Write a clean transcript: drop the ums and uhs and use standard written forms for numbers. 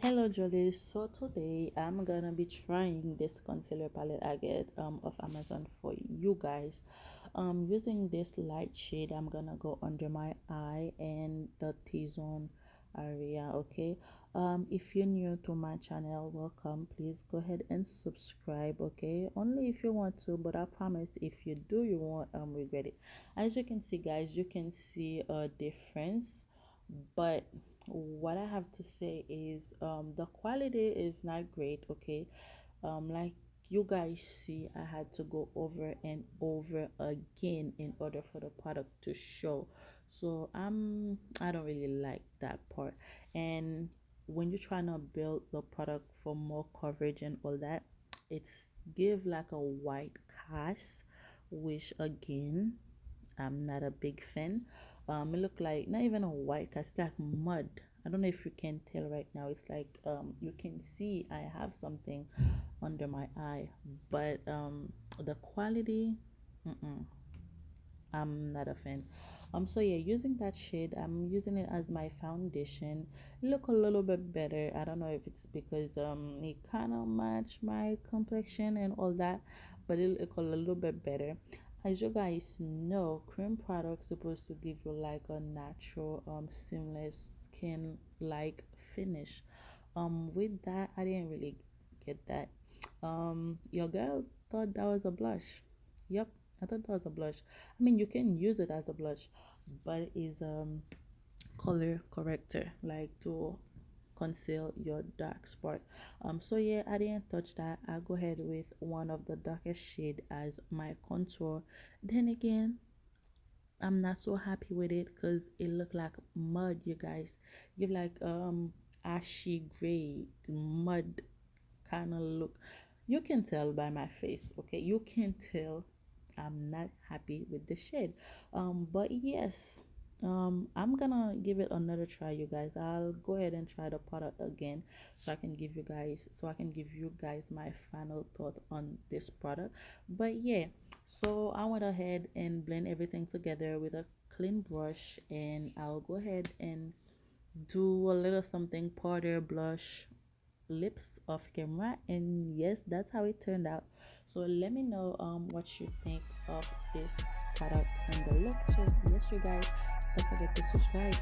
Hello Jolie, so today I'm gonna be trying this concealer palette I get of Amazon for you guys. Using this light shade, I'm gonna go under my eye and the T-zone area. Okay, if you're new to my channel, welcome. Please go ahead and subscribe. Okay, only if you want to, but I promise if you do, you won't regret it. As you can see guys, you can see a difference, but what I have to say is the quality is not great. Okay, like you guys see, I had to go over and over again in order for the product to show. So I don't really like that part. And when you're trying to build the product for more coverage and all that, it's give like a white cast, which again I'm not a big fan. It look like not even a white cast, like mud. I don't know if you can tell right now. It's like you can see I have something under my eye, but the quality, I'm not a fan. So yeah, using that shade, I'm using it as my foundation. Look a little bit better. I don't know if it's because it kind of match my complexion and all that, but it look a little bit better. As you guys know, cream products supposed to give you like a natural seamless skin like finish. With that, I didn't really get that. Your girl thought that was a blush. Yep, I thought that was a blush. I mean, you can use it as a blush, but it's color corrector, like to conceal your dark spot. So yeah, I didn't touch that. I go ahead with one of the darkest shade as my contour. Then again, I'm not so happy with it because it looked like mud. You guys give like ashy gray mud kind of look. You can tell by my face. Okay, you can tell I'm not happy with the shade. But yes, I'm gonna give it another try, you guys. I'll go ahead and try the product again so I can give you guys my final thought on this product. But yeah, so I went ahead and blend everything together with a clean brush, and I'll go ahead and do a little something powder blush lips off camera, and yes, that's how it turned out. So let me know what you think of this product and the look. So yes, you guys, don't forget to subscribe.